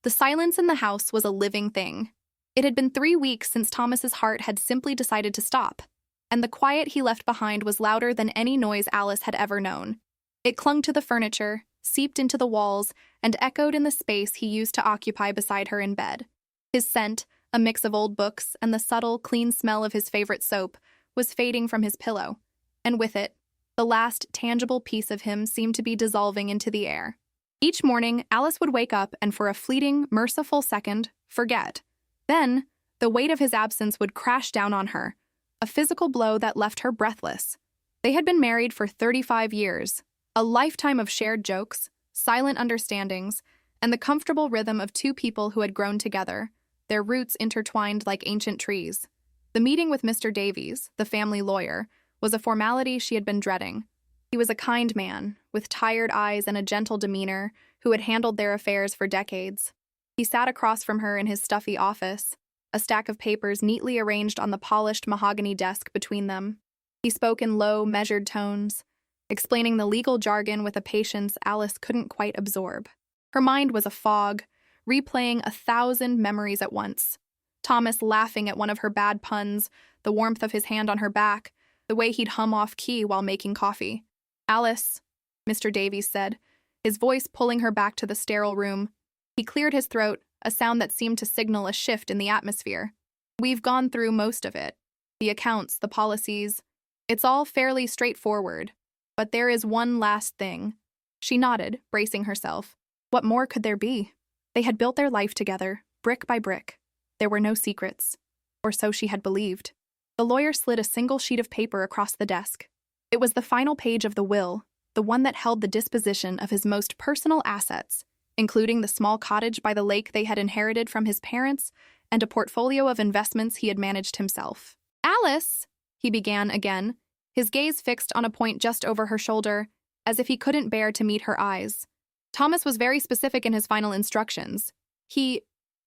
The silence in the house was a living thing. It had been 3 weeks since Thomas's heart had simply decided to stop, and the quiet he left behind was louder than any noise Alice had ever known. It clung to the furniture, seeped into the walls, and echoed in the space he used to occupy beside her in bed. His scent, a mix of old books and the subtle, clean smell of his favorite soap, was fading from his pillow, and with it, the last tangible piece of him seemed to be dissolving into the air. Each morning, Alice would wake up and for a fleeting, merciful second, forget. Then, the weight of his absence would crash down on her, a physical blow that left her breathless. They had been married for 35 years, a lifetime of shared jokes, silent understandings, and the comfortable rhythm of two people who had grown together, their roots intertwined like ancient trees. The meeting with Mr. Davies, the family lawyer, was a formality she had been dreading. He was a kind man, with tired eyes and a gentle demeanor, who had handled their affairs for decades. He sat across from her in his stuffy office, a stack of papers neatly arranged on the polished mahogany desk between them. He spoke in low, measured tones, explaining the legal jargon with a patience Alice couldn't quite absorb. Her mind was a fog, replaying 1,000 memories at once. Thomas laughing at one of her bad puns, the warmth of his hand on her back, the way he'd hum off key while making coffee. "Alice," Mr. Davies said, his voice pulling her back to the sterile room. He cleared his throat, a sound that seemed to signal a shift in the atmosphere. "We've gone through most of it. The accounts, the policies. It's all fairly straightforward. But there is one last thing." She nodded, bracing herself. What more could there be? They had built their life together, brick by brick. There were no secrets. Or so she had believed. The lawyer slid a single sheet of paper across the desk. It was the final page of the will, the one that held the disposition of his most personal assets, including the small cottage by the lake they had inherited from his parents and a portfolio of investments he had managed himself. "Alice," he began again, his gaze fixed on a point just over her shoulder, as if he couldn't bear to meet her eyes. Thomas was very specific in his final instructions. He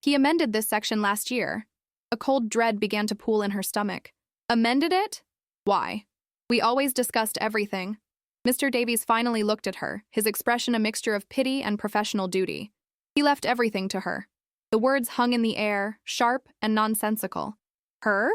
amended this section last year. A cold dread began to pool in her stomach. Amended it? Why? We always discussed everything. Mr. Davies finally looked at her, his expression a mixture of pity and professional duty. He left everything to her. The words hung in the air, sharp and nonsensical. "Her?"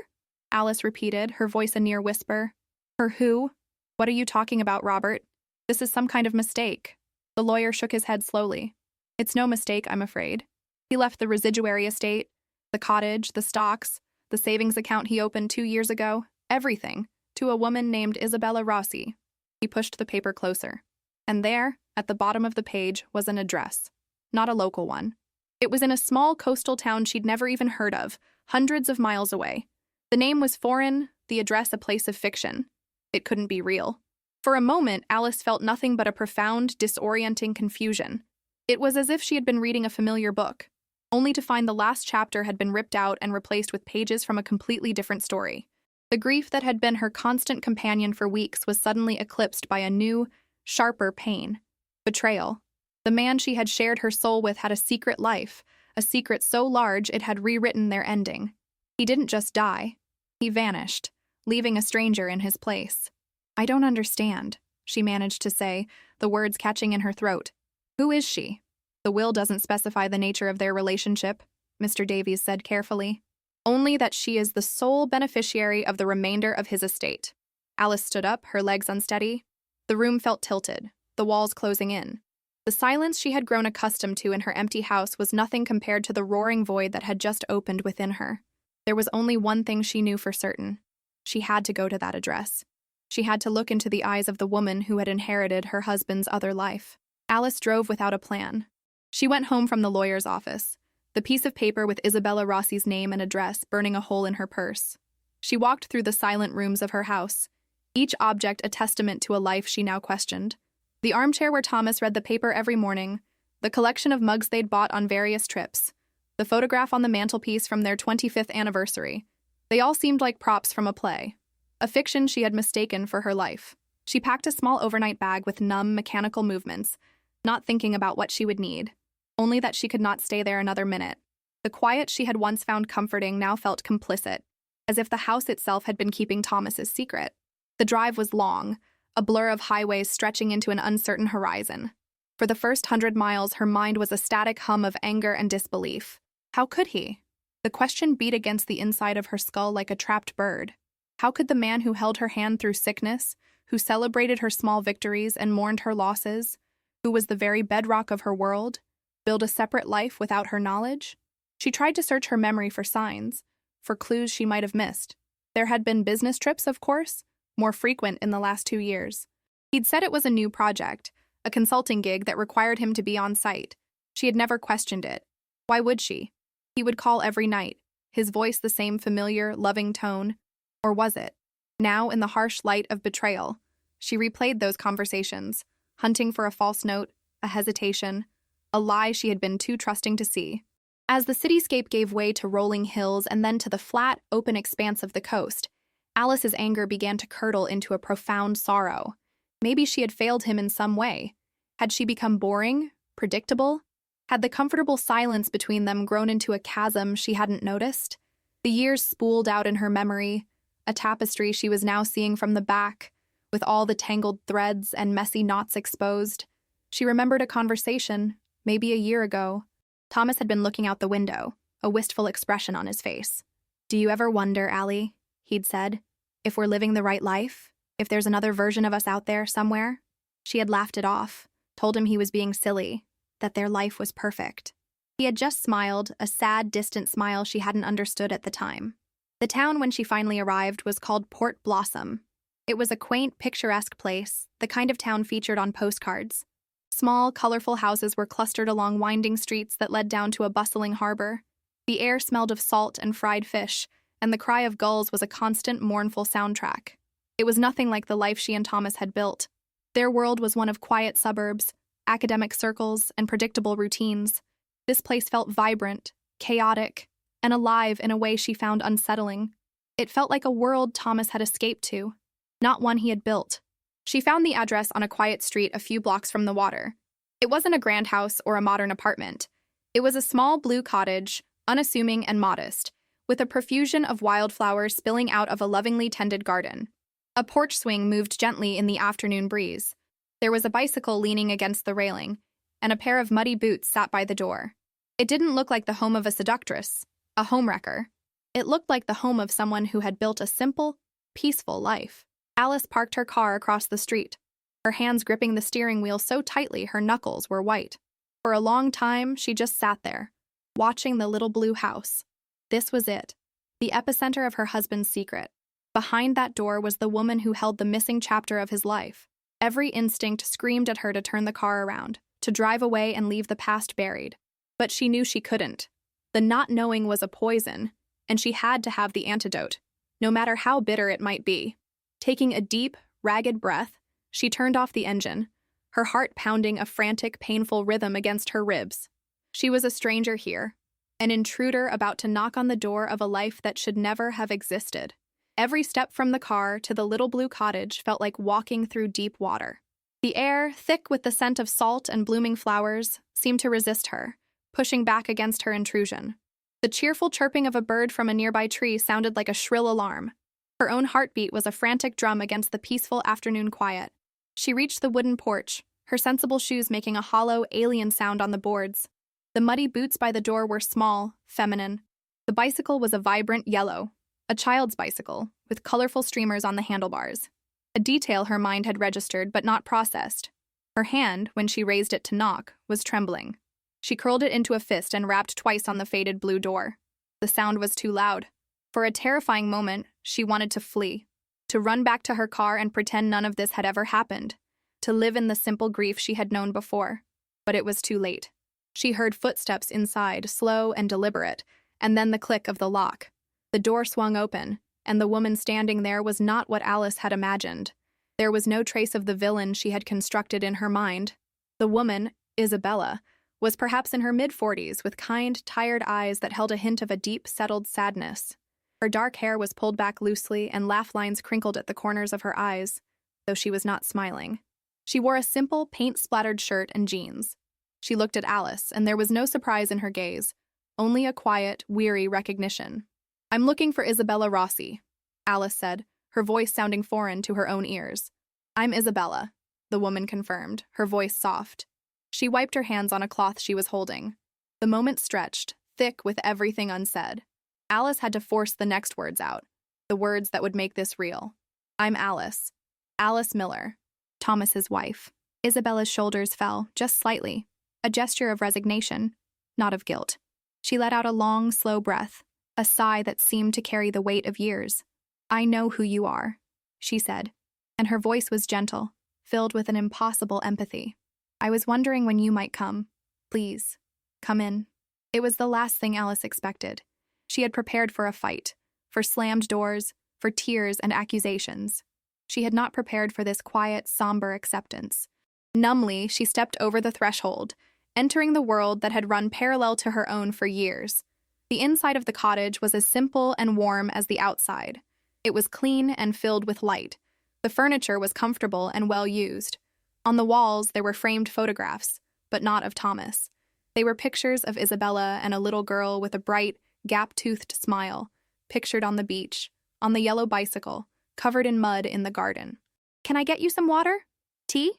Alice repeated, her voice a near whisper. "Her who? What are you talking about, Robert? This is some kind of mistake." The lawyer shook his head slowly. "It's no mistake, I'm afraid. He left the residuary estate, the cottage, the stocks, the savings account he opened 2 years ago, everything, to a woman named Isabella Rossi." He pushed the paper closer. And there, at the bottom of the page, was an address. Not a local one. It was in a small coastal town she'd never even heard of, hundreds of miles away. The name was foreign, the address a place of fiction. It couldn't be real. For a moment, Alice felt nothing but a profound, disorienting confusion. It was as if she had been reading a familiar book, only to find the last chapter had been ripped out and replaced with pages from a completely different story. The grief that had been her constant companion for weeks was suddenly eclipsed by a new, sharper pain. Betrayal. The man she had shared her soul with had a secret life, a secret so large it had rewritten their ending. He didn't just die. He vanished, leaving a stranger in his place. "I don't understand," she managed to say, the words catching in her throat. "Who is she?" "The will doesn't specify the nature of their relationship," Mr. Davies said carefully. "Only that she is the sole beneficiary of the remainder of his estate." Alice stood up, her legs unsteady. The room felt tilted, the walls closing in. The silence she had grown accustomed to in her empty house was nothing compared to the roaring void that had just opened within her. There was only one thing she knew for certain. She had to go to that address. She had to look into the eyes of the woman who had inherited her husband's other life. Alice drove without a plan. She went home from the lawyer's office, the piece of paper with Isabella Rossi's name and address burning a hole in her purse. She walked through the silent rooms of her house, each object a testament to a life she now questioned. The armchair where Thomas read the paper every morning, the collection of mugs they'd bought on various trips, the photograph on the mantelpiece from their 25th anniversary. They all seemed like props from a play, a fiction she had mistaken for her life. She packed a small overnight bag with numb, mechanical movements, not thinking about what she would need, only that she could not stay there another minute. The quiet she had once found comforting now felt complicit, as if the house itself had been keeping Thomas's secret. The drive was long, a blur of highways stretching into an uncertain horizon. For the first 100 miles, her mind was a static hum of anger and disbelief. How could he? The question beat against the inside of her skull like a trapped bird. How could the man who held her hand through sickness, who celebrated her small victories and mourned her losses, who was the very bedrock of her world, build a separate life without her knowledge? She tried to search her memory for signs, for clues she might have missed. There had been business trips, of course, more frequent in the last 2 years. He'd said it was a new project, a consulting gig that required him to be on site. She had never questioned it. Why would she? He would call every night, his voice the same familiar, loving tone. Or was it? Now, in the harsh light of betrayal, she replayed those conversations, hunting for a false note, a hesitation, a lie she had been too trusting to see. As the cityscape gave way to rolling hills and then to the flat, open expanse of the coast, Alice's anger began to curdle into a profound sorrow. Maybe she had failed him in some way. Had she become boring, predictable? Had the comfortable silence between them grown into a chasm she hadn't noticed? The years spooled out in her memory, a tapestry she was now seeing from the back, with all the tangled threads and messy knots exposed. She remembered a conversation, maybe a year ago. Thomas had been looking out the window, a wistful expression on his face. "Do you ever wonder, Allie," he'd said, "if we're living the right life? If there's another version of us out there somewhere?" She had laughed it off, told him he was being silly, that their life was perfect. He had just smiled, a sad, distant smile she hadn't understood at the time. The town, when she finally arrived, was called Port Blossom. It was a quaint, picturesque place, the kind of town featured on postcards. Small, colorful houses were clustered along winding streets that led down to a bustling harbor. The air smelled of salt and fried fish, and the cry of gulls was a constant, mournful soundtrack. It was nothing like the life she and Thomas had built. Their world was one of quiet suburbs, academic circles, and predictable routines. This place felt vibrant, chaotic, and alive in a way she found unsettling. It felt like a world Thomas had escaped to, not one he had built. She found the address on a quiet street a few blocks from the water. It wasn't a grand house or a modern apartment. It was a small blue cottage, unassuming and modest, with a profusion of wildflowers spilling out of a lovingly tended garden. A porch swing moved gently in the afternoon breeze. There was a bicycle leaning against the railing, and a pair of muddy boots sat by the door. It didn't look like the home of a seductress, a homewrecker. It looked like the home of someone who had built a simple, peaceful life. Alice parked her car across the street, her hands gripping the steering wheel so tightly her knuckles were white. For a long time, she just sat there, watching the little blue house. This was it, the epicenter of her husband's secret. Behind that door was the woman who held the missing chapter of his life. Every instinct screamed at her to turn the car around, to drive away and leave the past buried. But she knew she couldn't. The not knowing was a poison, and she had to have the antidote, no matter how bitter it might be. Taking a deep, ragged breath, she turned off the engine, her heart pounding a frantic, painful rhythm against her ribs. She was a stranger here, an intruder about to knock on the door of a life that should never have existed. Every step from the car to the little blue cottage felt like walking through deep water. The air, thick with the scent of salt and blooming flowers, seemed to resist her, pushing back against her intrusion. The cheerful chirping of a bird from a nearby tree sounded like a shrill alarm. Her own heartbeat was a frantic drum against the peaceful afternoon quiet. She reached the wooden porch, her sensible shoes making a hollow, alien sound on the boards. The muddy boots by the door were small, feminine. The bicycle was a vibrant yellow, a child's bicycle, with colorful streamers on the handlebars. A detail her mind had registered but not processed. Her hand, when she raised it to knock, was trembling. She curled it into a fist and rapped twice on the faded blue door. The sound was too loud. For a terrifying moment, she wanted to flee, to run back to her car and pretend none of this had ever happened, to live in the simple grief she had known before. But it was too late. She heard footsteps inside, slow and deliberate, and then the click of the lock. The door swung open, and the woman standing there was not what Alice had imagined. There was no trace of the villain she had constructed in her mind. The woman, Isabella, was perhaps in her mid-40s with kind, tired eyes that held a hint of a deep, settled sadness. Her dark hair was pulled back loosely and laugh lines crinkled at the corners of her eyes, though she was not smiling. She wore a simple, paint-splattered shirt and jeans. She looked at Alice, and there was no surprise in her gaze, only a quiet, weary recognition. "I'm looking for Isabella Rossi," Alice said, her voice sounding foreign to her own ears. "I'm Isabella," the woman confirmed, her voice soft. She wiped her hands on a cloth she was holding. The moment stretched, thick with everything unsaid. Alice had to force the next words out, the words that would make this real. I'm Alice. Alice Miller, Thomas's wife. Isabella's shoulders fell, just slightly, a gesture of resignation, not of guilt. She let out a long, slow breath, a sigh that seemed to carry the weight of years. I know who you are, she said, and her voice was gentle, filled with an impossible empathy. I was wondering when you might come. Please, come in. It was the last thing Alice expected. She had prepared for a fight, for slammed doors, for tears and accusations. She had not prepared for this quiet, somber acceptance. Numbly, she stepped over the threshold, entering the world that had run parallel to her own for years. The inside of the cottage was as simple and warm as the outside. It was clean and filled with light. The furniture was comfortable and well used. On the walls, there were framed photographs, but not of Thomas. They were pictures of Isabella and a little girl with a bright, gap-toothed smile, pictured on the beach, on the yellow bicycle, covered in mud in the garden. Can I get you some water? Tea?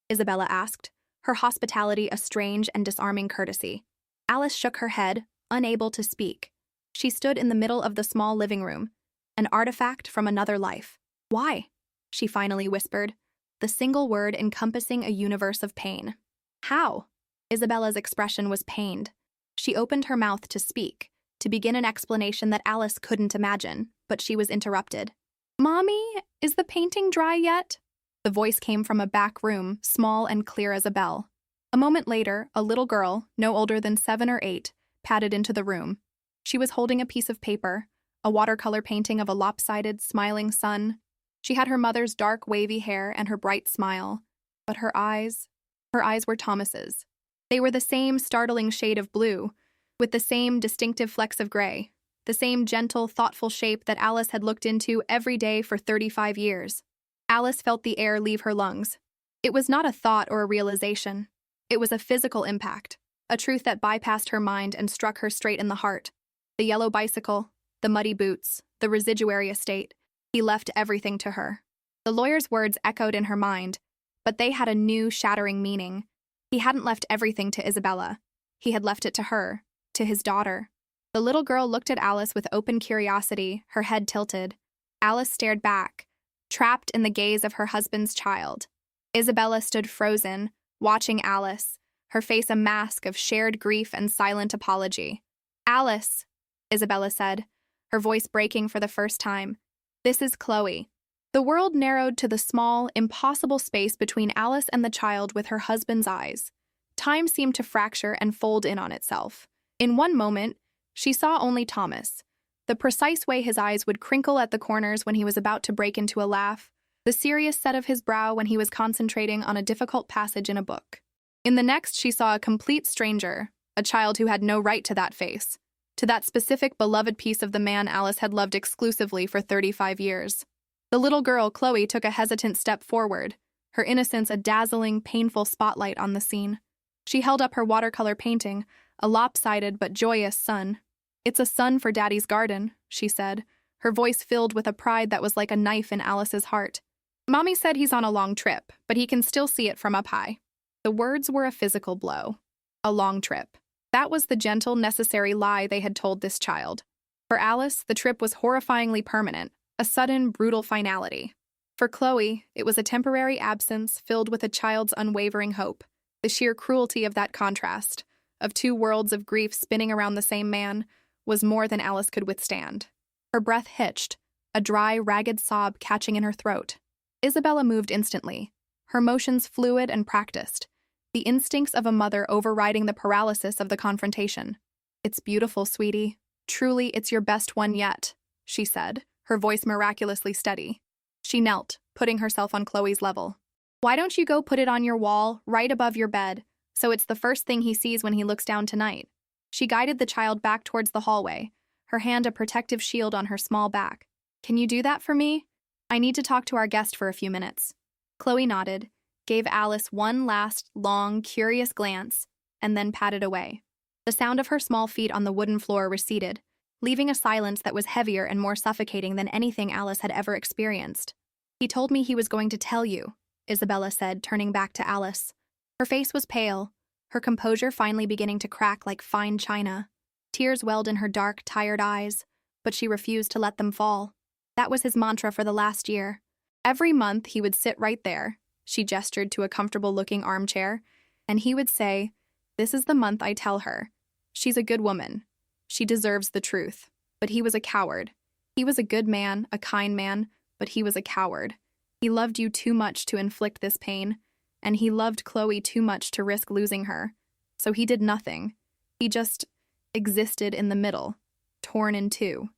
Isabella asked, her hospitality a strange and disarming courtesy. Alice shook her head, unable to speak. She stood in the middle of the small living room, an artifact from another life. Why? She finally whispered, the single word encompassing a universe of pain. How? Isabella's expression was pained. She opened her mouth to speak, to begin an explanation that Alice couldn't imagine, but she was interrupted. Mommy, is the painting dry yet? The voice came from a back room, small and clear as a bell. A moment later, a little girl, no older than 7 or 8, padded into the room. She was holding a piece of paper, a watercolor painting of a lopsided, smiling sun. She had her mother's dark, wavy hair and her bright smile, but her eyes were Thomas's. They were the same startling shade of blue, with the same distinctive flecks of gray, the same gentle, thoughtful shape that Alice had looked into every day for 35 years. Alice felt the air leave her lungs. It was not a thought or a realization. It was a physical impact, a truth that bypassed her mind and struck her straight in the heart. The yellow bicycle, the muddy boots, the residuary estate. He left everything to her. The lawyer's words echoed in her mind, but they had a new, shattering meaning. He hadn't left everything to Isabella. He had left it to her, to his daughter. The little girl looked at Alice with open curiosity, her head tilted. Alice stared back, trapped in the gaze of her husband's child. Isabella stood frozen, watching Alice, her face a mask of shared grief and silent apology. Alice, Isabella said, her voice breaking for the first time. This is Chloe. The world narrowed to the small, impossible space between Alice and the child with her husband's eyes. Time seemed to fracture and fold in on itself. In one moment, she saw only Thomas, the precise way his eyes would crinkle at the corners when he was about to break into a laugh, the serious set of his brow when he was concentrating on a difficult passage in a book. In the next, she saw a complete stranger, a child who had no right to that face, to that specific beloved piece of the man Alice had loved exclusively for 35 years. The little girl, Chloe, took a hesitant step forward, her innocence a dazzling, painful spotlight on the scene. She held up her watercolor painting, a lopsided but joyous sun. It's a sun for Daddy's garden, she said, her voice filled with a pride that was like a knife in Alice's heart. Mommy said he's on a long trip, but he can still see it from up high. The words were a physical blow. A long trip. That was the gentle, necessary lie they had told this child. For Alice, the trip was horrifyingly permanent, a sudden, brutal finality. For Chloe, it was a temporary absence filled with a child's unwavering hope. The sheer cruelty of that contrast, of two worlds of grief spinning around the same man, was more than Alice could withstand. Her breath hitched, a dry, ragged sob catching in her throat. Isabella moved instantly, her motions fluid and practiced, the instincts of a mother overriding the paralysis of the confrontation. It's beautiful, sweetie. Truly, it's your best one yet, she said, her voice miraculously steady. She knelt, putting herself on Chloe's level. Why don't you go put it on your wall, right above your bed, so it's the first thing he sees when he looks down tonight? She guided the child back towards the hallway, her hand a protective shield on her small back. Can you do that for me? I need to talk to our guest for a few minutes. Chloe nodded, gave Alice one last, long, curious glance, and then patted away. The sound of her small feet on the wooden floor receded, leaving a silence that was heavier and more suffocating than anything Alice had ever experienced. He told me he was going to tell you, Isabella said, turning back to Alice. Her face was pale, her composure finally beginning to crack like fine china. Tears welled in her dark, tired eyes, but she refused to let them fall. That was his mantra for the last year. Every month he would sit right there, she gestured to a comfortable-looking armchair, and he would say, "This is the month I tell her. She's a good woman. She deserves the truth." But he was a coward. He was a good man, a kind man, but he was a coward. He loved you too much to inflict this pain, and he loved Chloe too much to risk losing her. So he did nothing. He just existed in the middle, torn in two.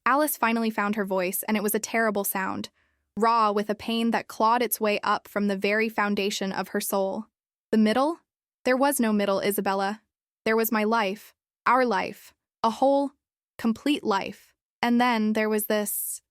Alice finally found her voice, and it was a terrible sound, raw with a pain that clawed its way up from the very foundation of her soul. The middle? There was no middle, Isabella. There was my life, our life, a whole, complete life. And then there was this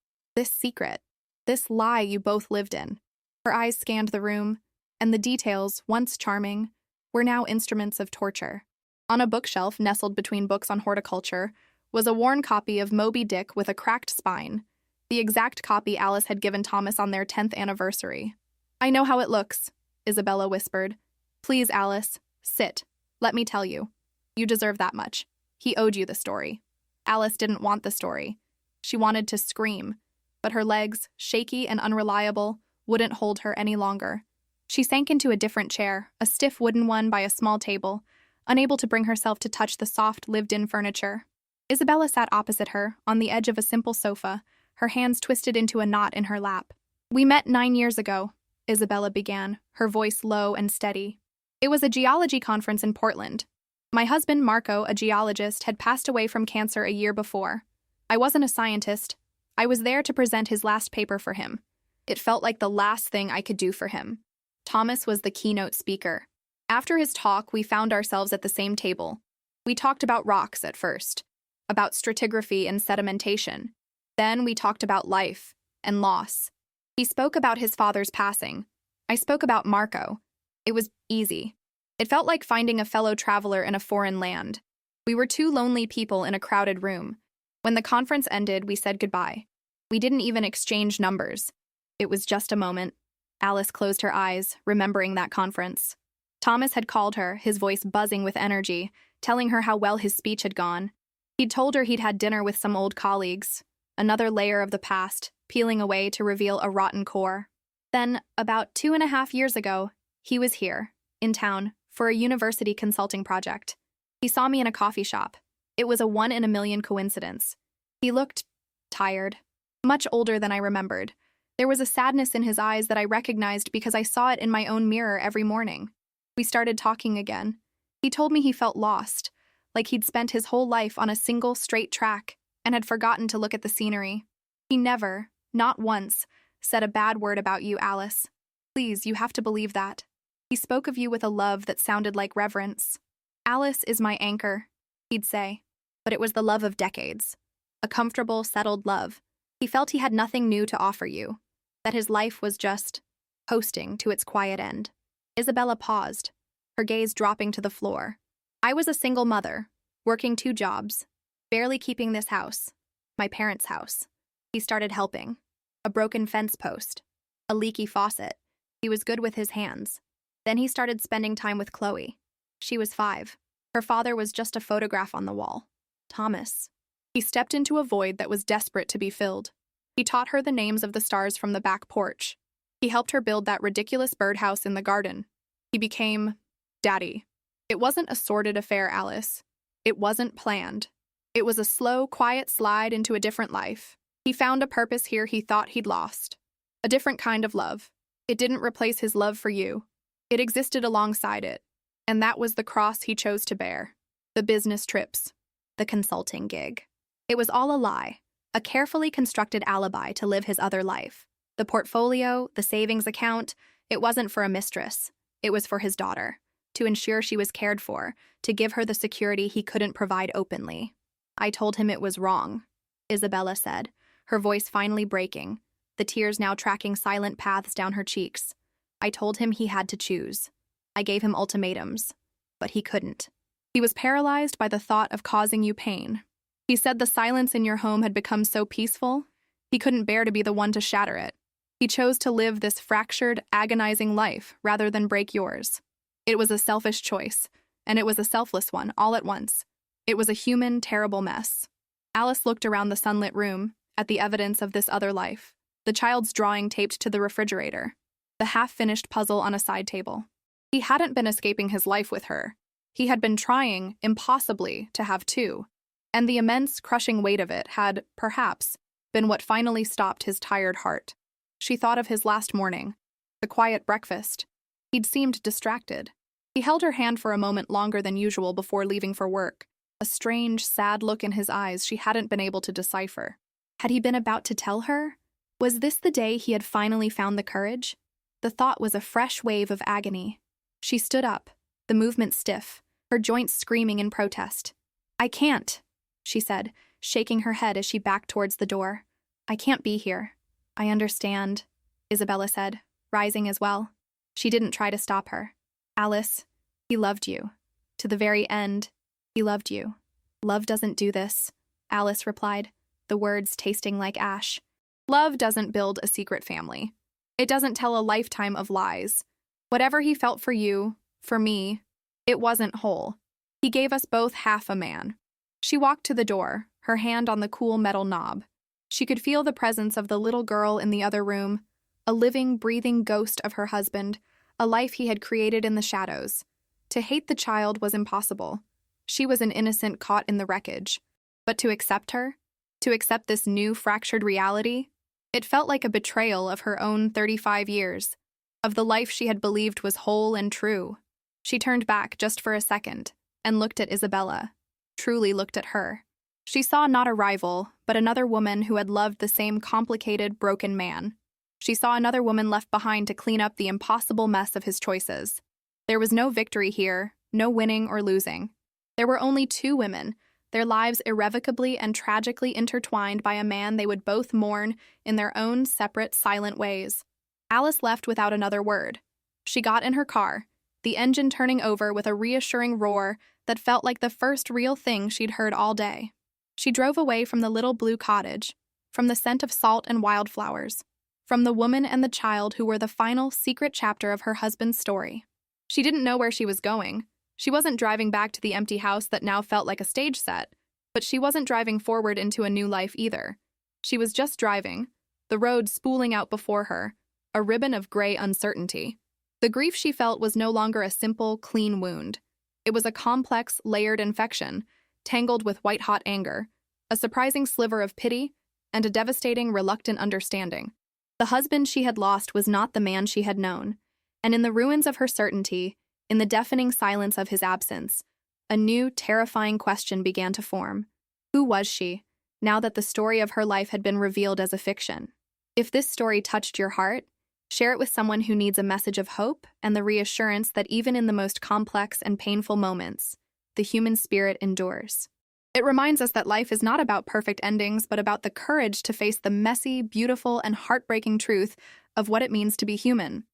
secret, this lie you both lived in. Her eyes scanned the room, and the details, once charming, were now instruments of torture. On a bookshelf nestled between books on horticulture was a worn copy of Moby Dick with a cracked spine, the exact copy Alice had given Thomas on their 10th anniversary. "I know how it looks," Isabella whispered. "Please, Alice, sit. Let me tell you. You deserve that much. He owed you the story." Alice didn't want the story. She wanted to scream, but her legs, shaky and unreliable, wouldn't hold her any longer. She sank into a different chair, a stiff wooden one by a small table, unable to bring herself to touch the soft, lived-in furniture. Isabella sat opposite her, on the edge of a simple sofa, her hands twisted into a knot in her lap. "We met 9 years ago," Isabella began, her voice low and steady. "It was a geology conference in Portland. My husband, Marco, a geologist, had passed away from cancer a year before. I wasn't a scientist. I was there to present his last paper for him. It felt like the last thing I could do for him. Thomas was the keynote speaker. After his talk, we found ourselves at the same table. We talked about rocks at first, about stratigraphy and sedimentation. Then we talked about life and loss. He spoke about his father's passing. I spoke about Marco. It was easy. It felt like finding a fellow traveler in a foreign land. We were two lonely people in a crowded room. When the conference ended, we said goodbye. We didn't even exchange numbers. It was just a moment." Alice closed her eyes, remembering that conference. Thomas had called her, his voice buzzing with energy, telling her how well his speech had gone. He'd told her he'd had dinner with some old colleagues, another layer of the past, peeling away to reveal a rotten core. Then, about 2.5 years ago, he was here, in town, for a university consulting project. He saw me in a coffee shop. It was a 1-in-a-million coincidence. He looked tired, much older than I remembered. There was a sadness in his eyes that I recognized because I saw it in my own mirror every morning. We started talking again. He told me he felt lost, like he'd spent his whole life on a single straight track and had forgotten to look at the scenery. He never, not once, said a bad word about you, Alice. Please, you have to believe that. He spoke of you with a love that sounded like reverence. "Alice is my anchor," he'd say. But it was the love of decades. A comfortable, settled love. He felt he had nothing new to offer you, that his life was just coasting to its quiet end. Isabella paused, her gaze dropping to the floor. "I was a single mother, working 2 jobs, barely keeping this house, my parents' house. He started helping. A broken fence post, a leaky faucet. He was good with his hands. Then he started spending time with Chloe. She was 5. Her father was just a photograph on the wall. Thomas. He stepped into a void that was desperate to be filled. He taught her the names of the stars from the back porch. He helped her build that ridiculous birdhouse in the garden. He became Daddy. It wasn't a sordid affair, Alice. It wasn't planned. It was a slow, quiet slide into a different life. He found a purpose here he thought he'd lost. A different kind of love. It didn't replace his love for you. It existed alongside it. And that was the cross he chose to bear. The business trips. The consulting gig. It was all a lie. A carefully constructed alibi to live his other life. The portfolio, the savings account, it wasn't for a mistress. It was for his daughter. To ensure she was cared for. To give her the security he couldn't provide openly. I told him it was wrong, Isabella said, her voice finally breaking, the tears now tracking silent paths down her cheeks. I told him he had to choose. I gave him ultimatums, but he couldn't. He was paralyzed by the thought of causing you pain. He said the silence in your home had become so peaceful, he couldn't bear to be the one to shatter it. He chose to live this fractured, agonizing life rather than break yours. It was a selfish choice, and it was a selfless one, all at once. It was a human, terrible mess. Alice looked around the sunlit room, at the evidence of this other life. The child's drawing taped to the refrigerator. The half-finished puzzle on a side table. He hadn't been escaping his life with her. He had been trying, impossibly, to have two. And the immense, crushing weight of it had, perhaps, been what finally stopped his tired heart. She thought of his last morning, the quiet breakfast. He'd seemed distracted. He held her hand for a moment longer than usual before leaving for work, a strange, sad look in his eyes she hadn't been able to decipher. Had he been about to tell her? Was this the day he had finally found the courage? The thought was a fresh wave of agony. She stood up, the movement stiff, her joints screaming in protest. "I can't," she said, shaking her head as she backed towards the door. "I can't be here." "I understand," Isabella said, rising as well. She didn't try to stop her. "Alice, he loved you. To the very end, he loved you." "Love doesn't do this," Alice replied, the words tasting like ash. "Love doesn't build a secret family. It doesn't tell a lifetime of lies. Whatever he felt for you, for me, it wasn't whole. He gave us both half a man." She walked to the door, her hand on the cool metal knob. She could feel the presence of the little girl in the other room, a living, breathing ghost of her husband, a life he had created in the shadows. To hate the child was impossible. She was an innocent caught in the wreckage. But to accept her, to accept this new fractured reality, it felt like a betrayal of her own 35 years, of the life she had believed was whole and true. She turned back just for a second and looked at Isabella, truly looked at her. She saw not a rival, but another woman who had loved the same complicated, broken man. She saw another woman left behind to clean up the impossible mess of his choices. There was no victory here, no winning or losing. There were only two women, their lives irrevocably and tragically intertwined by a man they would both mourn in their own separate, silent ways. Alice left without another word. She got in her car, the engine turning over with a reassuring roar that felt like the first real thing she'd heard all day. She drove away from the little blue cottage, from the scent of salt and wildflowers, from the woman and the child who were the final, secret chapter of her husband's story. She didn't know where she was going. She wasn't driving back to the empty house that now felt like a stage set, but she wasn't driving forward into a new life either. She was just driving, the road spooling out before her, a ribbon of gray uncertainty. The grief she felt was no longer a simple, clean wound. It was a complex, layered infection, tangled with white-hot anger, a surprising sliver of pity, and a devastating, reluctant understanding. The husband she had lost was not the man she had known, and in the ruins of her certainty, in the deafening silence of his absence, a new, terrifying question began to form. Who was she, now that the story of her life had been revealed as a fiction? If this story touched your heart, share it with someone who needs a message of hope and the reassurance that even in the most complex and painful moments, the human spirit endures. It reminds us that life is not about perfect endings, but about the courage to face the messy, beautiful, and heartbreaking truth of what it means to be human.